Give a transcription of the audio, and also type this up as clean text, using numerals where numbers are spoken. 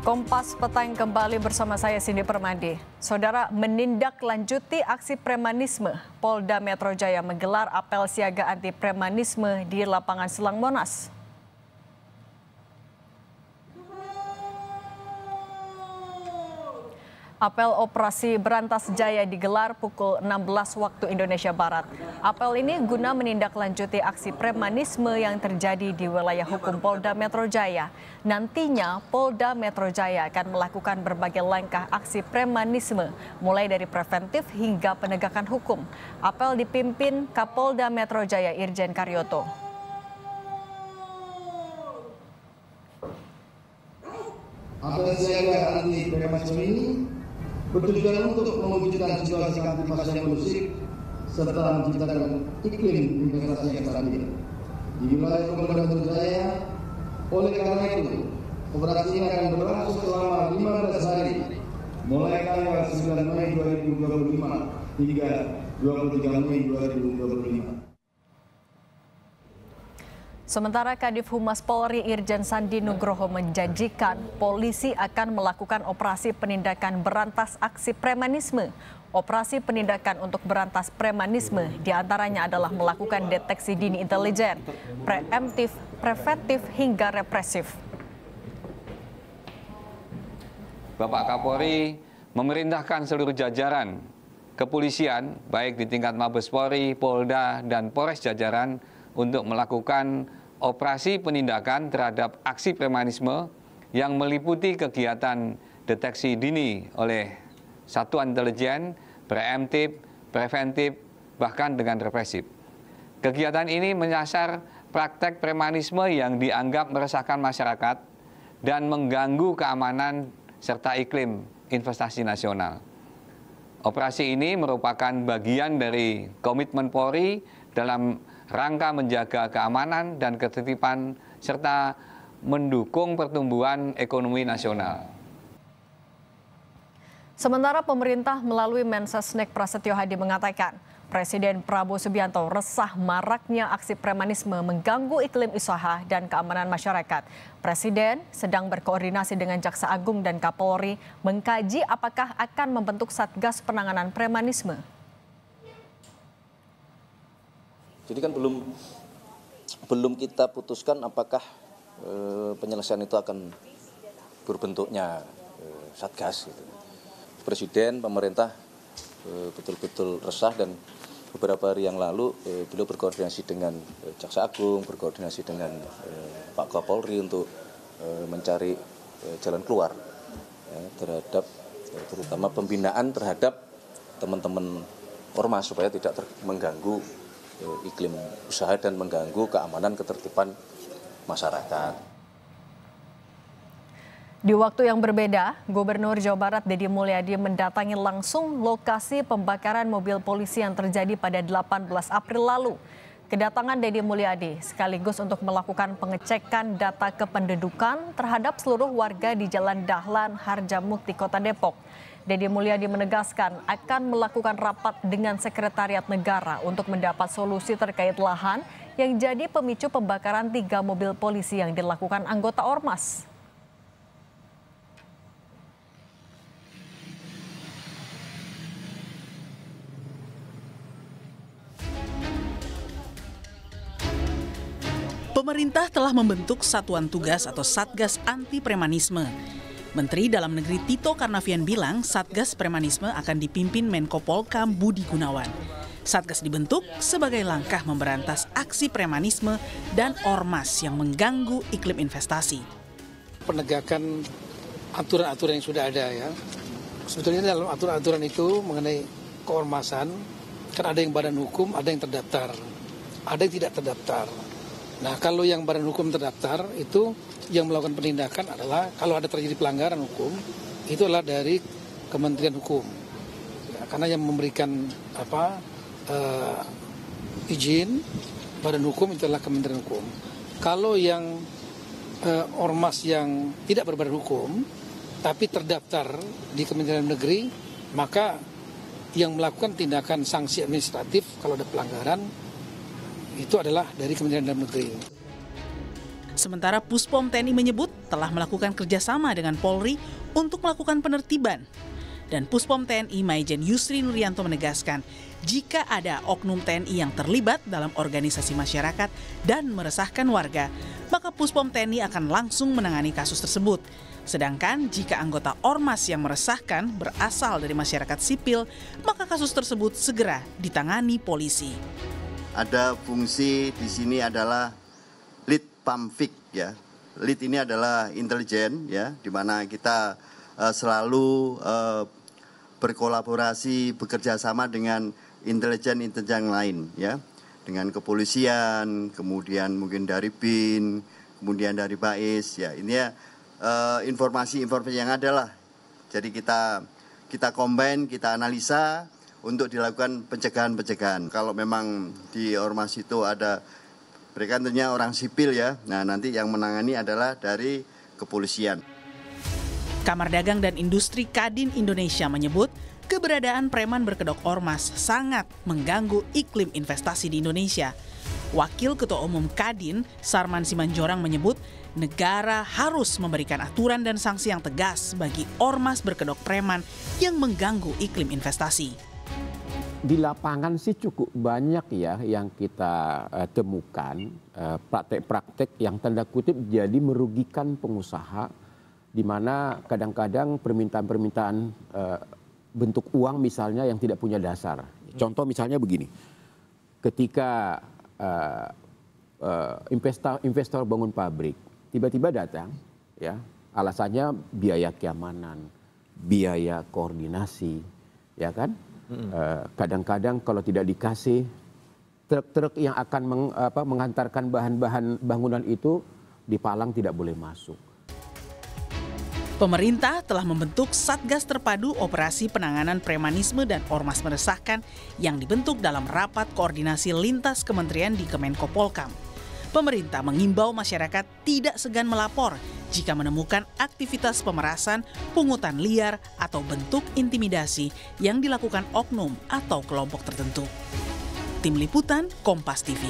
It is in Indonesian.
Kompas Petang kembali bersama saya Cindy Permadi. Saudara, menindaklanjuti aksi premanisme, Polda Metro Jaya menggelar apel siaga anti premanisme di lapangan Selang Monas. Apel Operasi Berantas Jaya digelar pukul 16 waktu Indonesia Barat. Apel ini guna menindaklanjuti aksi premanisme yang terjadi di wilayah hukum Polda Metro Jaya. Nantinya Polda Metro Jaya akan melakukan berbagai langkah aksi premanisme, mulai dari preventif hingga penegakan hukum. Apel dipimpin Kapolda Metro Jaya Irjen Karyoto. Apel siaga anti premanisme ini bertujuan untuk mewujudkan situasi kamtipmas yang kondusif serta menciptakan iklim investasi yang stabil di wilayah Polda Metro Jaya. Oleh karena itu, operasi ini akan berlangsung selama 15 hari, mulai tanggal 9 Mei 2025 hingga 23 Mei 2025. Sementara Kadif Humas Polri Irjen Sandi Nugroho menjanjikan polisi akan melakukan operasi penindakan berantas aksi premanisme. Operasi penindakan untuk berantas premanisme diantaranya adalah melakukan deteksi dini intelijen, preemptif, preventif hingga represif. Bapak Kapolri memerintahkan seluruh jajaran kepolisian baik di tingkat Mabes Polri, Polda, dan Polres jajaran untuk melakukan operasi penindakan terhadap aksi premanisme yang meliputi kegiatan deteksi dini oleh satuan intelijen, preemptif, preventif, bahkan dengan represif. Kegiatan ini menyasar praktek premanisme yang dianggap meresahkan masyarakat dan mengganggu keamanan serta iklim investasi nasional. Operasi ini merupakan bagian dari komitmen Polri dalam rangka menjaga keamanan dan ketertiban serta mendukung pertumbuhan ekonomi nasional. Sementara pemerintah melalui Mensesnek Prasetyo Hadi mengatakan, Presiden Prabowo Subianto resah maraknya aksi premanisme mengganggu iklim usaha dan keamanan masyarakat. Presiden sedang berkoordinasi dengan Jaksa Agung dan Kapolri mengkaji apakah akan membentuk Satgas Penanganan Premanisme. Jadi kan belum kita putuskan apakah penyelesaian itu akan berbentuknya satgas. Gitu. Presiden, pemerintah betul-betul resah dan beberapa hari yang lalu beliau berkoordinasi dengan Jaksa Agung, berkoordinasi dengan Pak Kapolri untuk mencari jalan keluar terhadap terutama pembinaan terhadap teman-teman ormas supaya tidak mengganggu iklim usaha dan mengganggu keamanan ketertiban masyarakat. Di waktu yang berbeda, Gubernur Jawa Barat Deddy Mulyadi mendatangi langsung lokasi pembakaran mobil polisi yang terjadi pada 18 April lalu. Kedatangan Deddy Mulyadi sekaligus untuk melakukan pengecekan data kependudukan terhadap seluruh warga di Jalan Dahlan Harjamukti, Kota Depok. Deddy Mulyadi menegaskan akan melakukan rapat dengan Sekretariat Negara untuk mendapat solusi terkait lahan yang jadi pemicu pembakaran 3 mobil polisi yang dilakukan anggota ormas. Pemerintah telah membentuk Satuan Tugas atau Satgas Anti Premanisme. Menteri Dalam Negeri Tito Karnavian bilang Satgas Premanisme akan dipimpin Menko Polkam Budi Gunawan. Satgas dibentuk sebagai langkah memberantas aksi premanisme dan ormas yang mengganggu iklim investasi. Penegakan aturan-aturan yang sudah ada ya. Sebetulnya dalam aturan-aturan itu mengenai keormasan, kan ada yang badan hukum, ada yang terdaftar, ada yang tidak terdaftar. Nah, kalau yang badan hukum terdaftar itu yang melakukan penindakan adalah kalau ada terjadi pelanggaran hukum itu adalah dari Kementerian Hukum. Ya, karena yang memberikan izin badan hukum itu adalah Kementerian Hukum. Kalau yang ormas yang tidak berbadan hukum tapi terdaftar di Kementerian Negeri, maka yang melakukan tindakan sanksi administratif kalau ada pelanggaran itu adalah dari Kementerian Dalam Negeri. Sementara Puspom TNI menyebut telah melakukan kerjasama dengan Polri untuk melakukan penertiban. Dan Puspom TNI Maijen Yusri Nuryanto menegaskan, jika ada oknum TNI yang terlibat dalam organisasi masyarakat dan meresahkan warga, maka Puspom TNI akan langsung menangani kasus tersebut. Sedangkan jika anggota ormas yang meresahkan berasal dari masyarakat sipil, maka kasus tersebut segera ditangani polisi. Ada fungsi di sini adalah lead pamfik ya. Lead ini adalah intelijen ya, di mana kita selalu berkolaborasi, bekerja sama dengan intelijen lain ya, dengan kepolisian, kemudian mungkin dari BIN, kemudian dari BAIS ya. Ini ya informasi-informasi yang ada lah. Jadi kita combine, kita analisa untuk dilakukan pencegahan-pencegahan. Kalau memang di ormas itu ada, mereka tentunya orang sipil ya, nah nanti yang menangani adalah dari kepolisian. Kamar Dagang dan Industri Kadin Indonesia menyebut keberadaan preman berkedok ormas sangat mengganggu iklim investasi di Indonesia. Wakil Ketua Umum Kadin, Sarman Simanjorang menyebut negara harus memberikan aturan dan sanksi yang tegas bagi ormas berkedok preman yang mengganggu iklim investasi. Di lapangan sih cukup banyak ya yang kita temukan praktek-praktek yang tanda kutip jadi merugikan pengusaha, di mana kadang-kadang permintaan-permintaan bentuk uang misalnya yang tidak punya dasar. Contoh misalnya begini, ketika investor bangun pabrik, tiba-tiba datang, ya alasannya biaya keamanan, biaya koordinasi, ya kan? Kadang-kadang kalau tidak dikasih, truk-truk yang akan mengantarkan bahan-bahan bangunan itu di palang tidak boleh masuk. Pemerintah telah membentuk Satgas Terpadu Operasi Penanganan Premanisme dan Ormas Meresahkan yang dibentuk dalam rapat koordinasi lintas kementerian di Kemenko Polkam. Pemerintah mengimbau masyarakat tidak segan melapor jika menemukan aktivitas pemerasan, pungutan liar, atau bentuk intimidasi yang dilakukan oknum atau kelompok tertentu. Tim Liputan, Kompas TV.